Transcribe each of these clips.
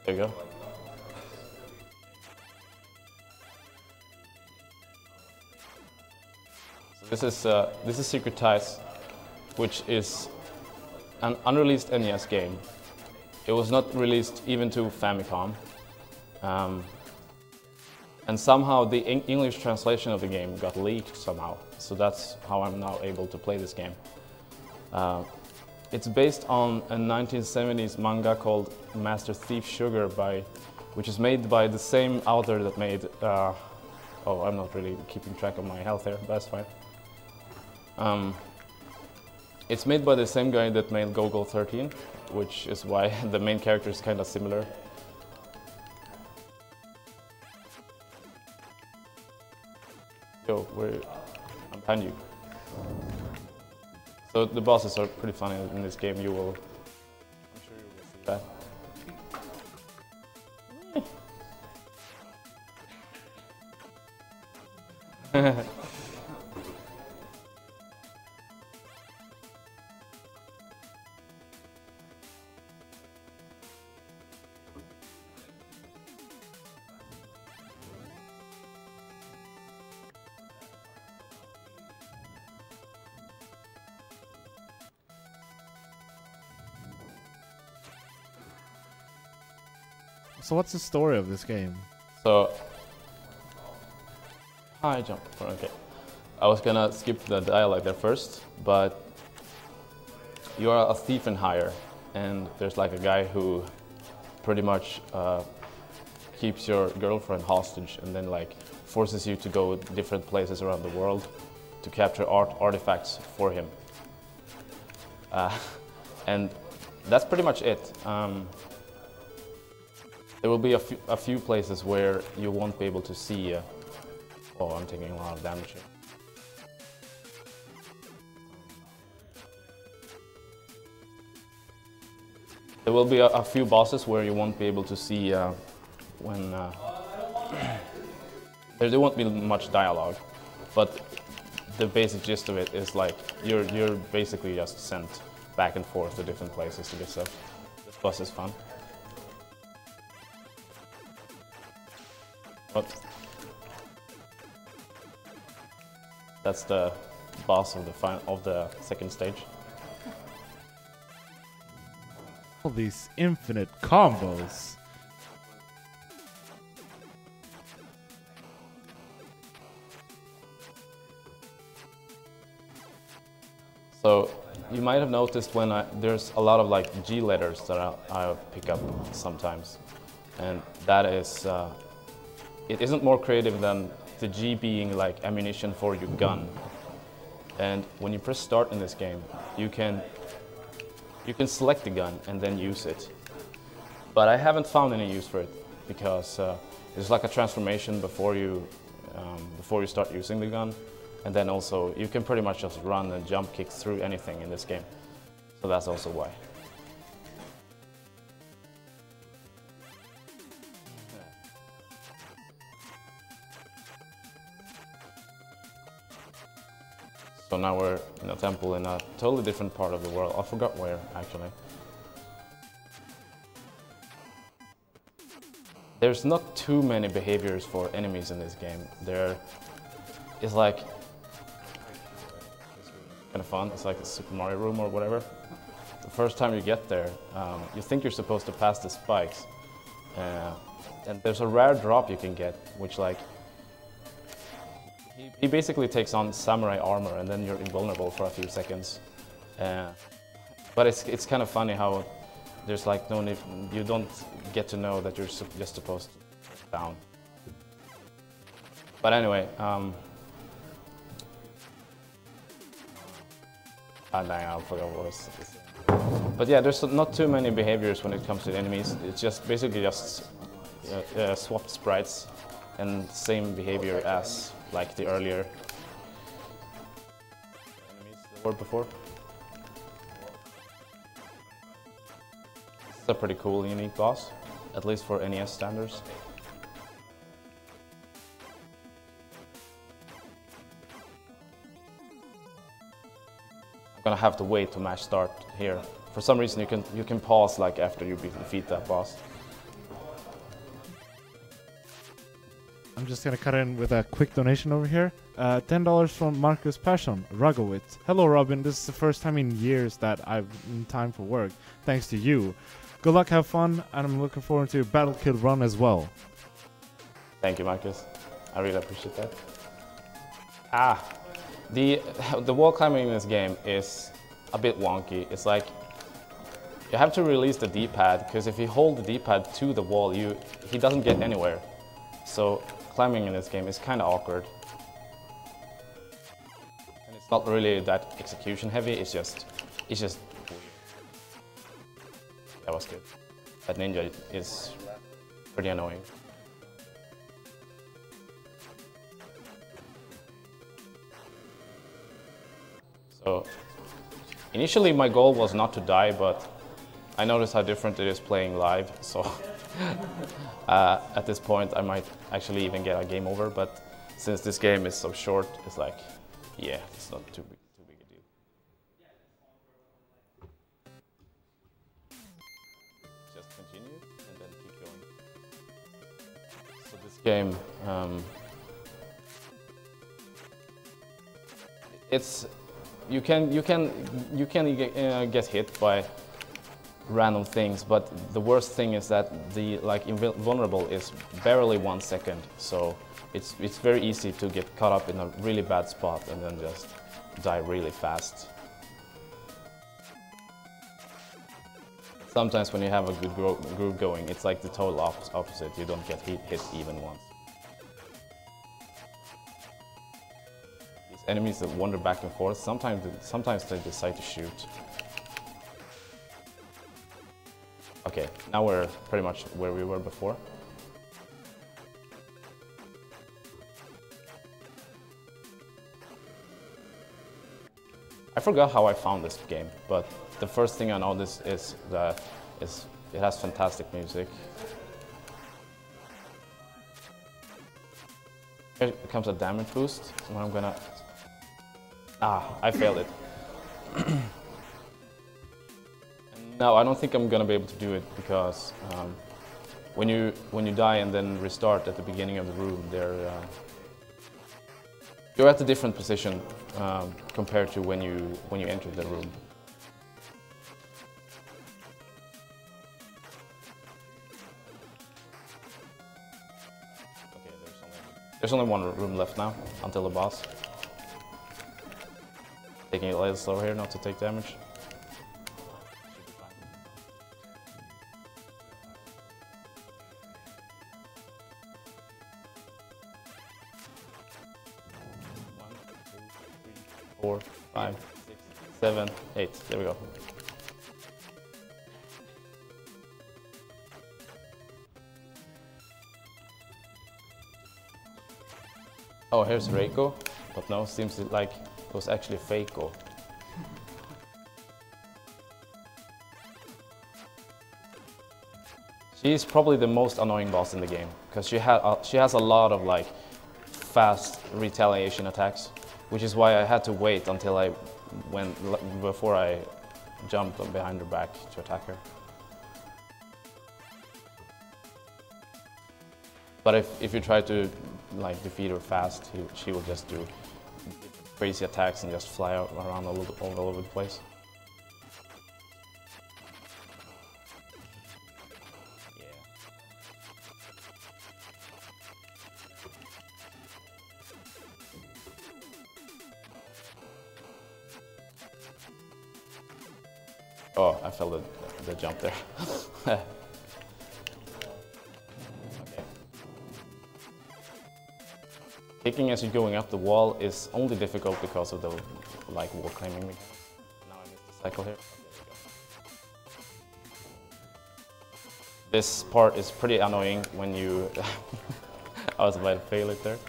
There you go. So this is Secret Ties, which is an unreleased NES game. It was not released even to Famicom. And somehow the English translation of the game got leaked somehow. So that's how I'm now able to play this game. It's based on a 1970s manga called Master Thief Sugar, which is made by the same author that made... oh, I'm not really keeping track of my health here, but that's fine. It's made by the same guy that made Gogol 13, which is why the main character is kind of similar. Yo, I'm behind you. So the bosses are pretty funny in this game. I'm sure you will see that. So what's the story of this game? So, I jumped. Okay, I was gonna skip the dialogue there first, but you are a thief in hire, and there's like a guy who pretty much keeps your girlfriend hostage, and then like forces you to go different places around the world to capture artifacts for him. And that's pretty much it. There will be a few places where you won't be able to see... oh, I'm taking a lot of damage here. There will be a few bosses where you won't be able to see when... there won't be much dialogue, but the basic gist of it is like you're basically just sent back and forth to different places to get stuff. This boss is fun. That's the boss of the second stage. All these infinite combos. So you might have noticed when there's a lot of like G letters that I pick up sometimes, and that is it isn't more creative than the G being like ammunition for your gun. And when you press start in this game, you can select the gun and then use it. But I haven't found any use for it because there's like a transformation before you start using the gun, and then also you can pretty much just run and jump kick through anything in this game. So that's also why. So now we're in a temple in a totally different part of the world. I forgot where, actually. There's not too many behaviors for enemies in this game. There is like... kind of fun. It's like a Super Mario room or whatever. The first time you get there, you think you're supposed to pass the spikes. And there's a rare drop you can get, which like... He basically takes on samurai armor, and then you're invulnerable for a few seconds. But it's kind of funny how there's like no need, you don't get to know that you're just supposed to down. But anyway, I forgot what was saying. But yeah, there's not too many behaviors when it comes to enemies. It's just basically just swapped sprites and same behavior as like the earlier enemies that were before. This is a pretty cool, unique boss, at least for NES standards. I'm gonna have to wait to mash start here. For some reason, you can pause like after you defeat that boss. I'm just gonna cut in with a quick donation over here. $10 from Marcus Persson, Rugowitz. Hello, Robin. This is the first time in years that I've in time for work. Thanks to you. Good luck, have fun, and I'm looking forward to Battle Kill Run as well. Thank you, Marcus. I really appreciate that. The wall climbing in this game is a bit wonky. It's like you have to release the D-pad, because if you hold the D-pad to the wall, he doesn't get anywhere. So climbing in this game is kind of awkward. And it's not really that execution heavy, it's just weird. That was good. That ninja is pretty annoying. So initially my goal was not to die, but I noticed how different it is playing live, so at this point I might actually even get a game over, but since this game is so short, it's like, yeah, it's not too big a deal. Just continue and then keep going. So this game, you can get hit by random things, but the worst thing is that the invulnerable is barely 1 second, so it's very easy to get caught up in a really bad spot and then just die really fast. Sometimes when you have a good groove going, it's like the total opposite. You don't get hit even once. These enemies that wander back and forth, sometimes they decide to shoot. Okay, now we're pretty much where we were before. I forgot how I found this game, but the first thing I noticed is that it has fantastic music. Here comes a damage boost, so I'm gonna... I failed it. No, I don't think I'm gonna be able to do it, because when you die and then restart at the beginning of the room, you're at a different position compared to when you entered the room. Okay, there's only one room left now until the boss. Taking it a little slow here, not to take damage. Four, 5, 6, 7, 8. There we go. Oh, here's Reiko, but no, seems like it was actually Feiko. She's probably the most annoying boss in the game, because she has a lot of like fast retaliation attacks. Which is why I had to wait until before I jumped behind her back to attack her. But if you try to defeat her fast, she will just do crazy attacks and just fly around all over the place. Oh, I felt the jump there. Okay. Kicking as you're going up the wall is only difficult because of the wall climbing mechanics. Now I missed the cycle here. This part is pretty annoying when you... I was about to fail it there.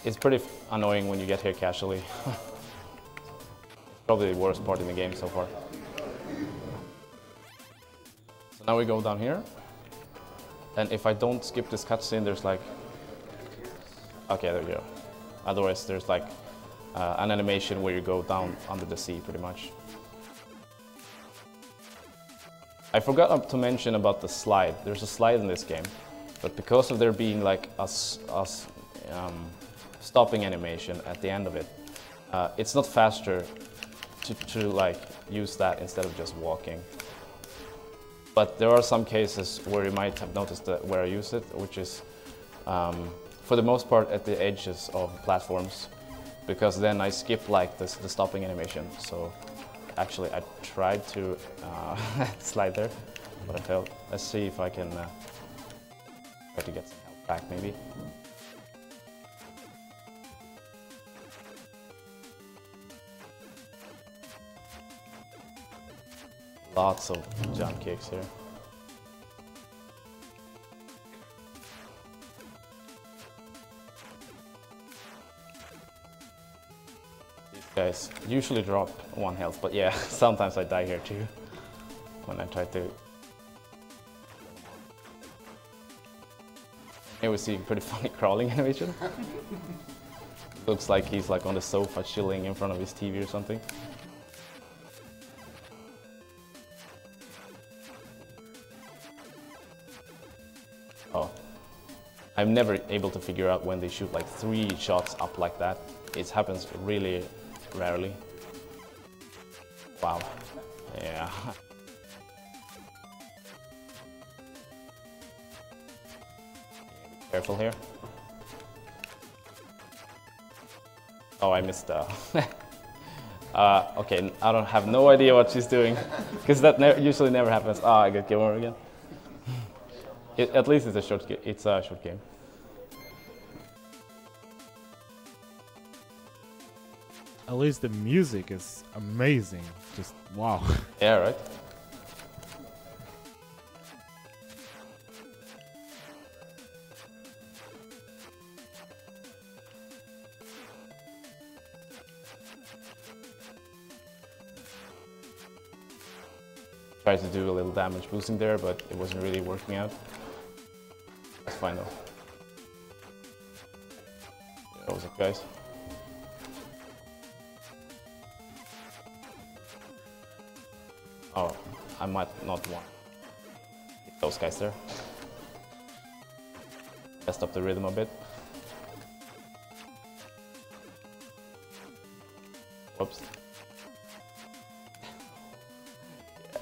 It's pretty annoying when you get here casually. It's probably the worst part in the game so far. So now we go down here, and if I don't skip this cutscene, there's like... Okay, there we go. Otherwise, there's like an animation where you go down under the sea, pretty much. I forgot to mention about the slide. There's a slide in this game, But because of there being like a stopping animation at the end of it, it's not faster to like use that instead of just walking. But there are some cases where you might have noticed that where I use it, which is for the most part at the edges of platforms, because then I skip like the stopping animation. So actually I tried to slide there, but I failed. Let's see if I can try to get some help back maybe. Lots of jump kicks here. These guys usually drop 1 health, but yeah, sometimes I die here too when I try to. Here we see a pretty funny crawling animation. Looks like he's like on the sofa chilling in front of his TV or something. Oh, I'm never able to figure out when they shoot like 3 shots up like that. It happens really rarely. Wow. Yeah. Careful here. Oh, I missed okay, I don't have no idea what she's doing, because that usually never happens. Ah, I got game over again. At least it's a short game. It's a short game. At least the music is amazing. Just wow. Yeah, right. Tried to do a little damage boosting there, but it wasn't really working out. That's fine though. That was it, guys. Oh, I might not want those guys there. Messed up the rhythm a bit. Whoops.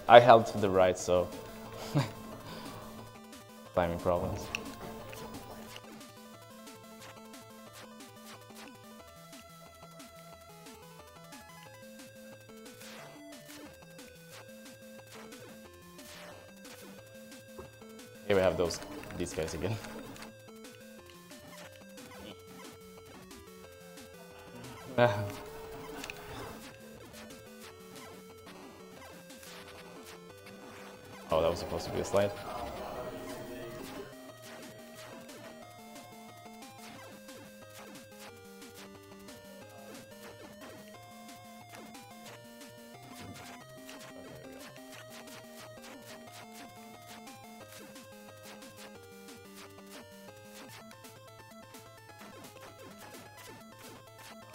I held to the right, so climbing problems. Here we have these guys again. Oh, that was supposed to be a slide.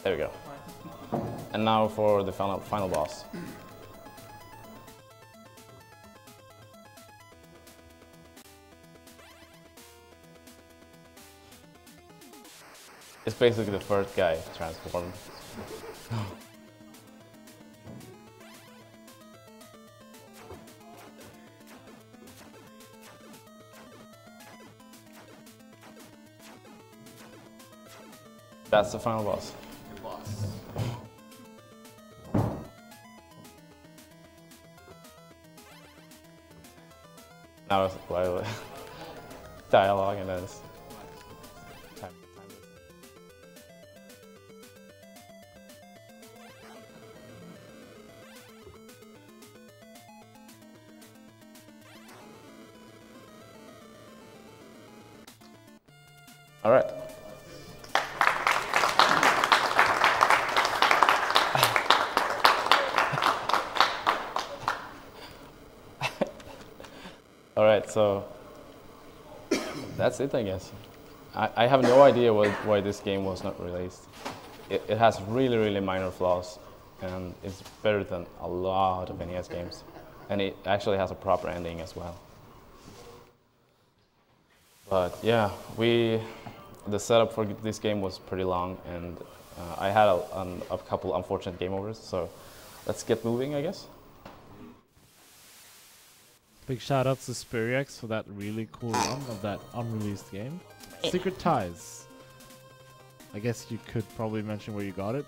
There we go. And now for the final boss. It's basically the first guy transformed. That's the final boss. Now it's like dialogue and then it's time. All right. All right, so that's it, I guess. I have no idea why this game was not released. It has really, really minor flaws, and it's better than a lot of NES games. And it actually has a proper ending as well. But yeah, the setup for this game was pretty long, and I had a couple unfortunate game overs. So let's get moving, I guess. Big shout out to Spiriax for that really cool run of that unreleased game. Secret Ties. I guess you could probably mention where you got it.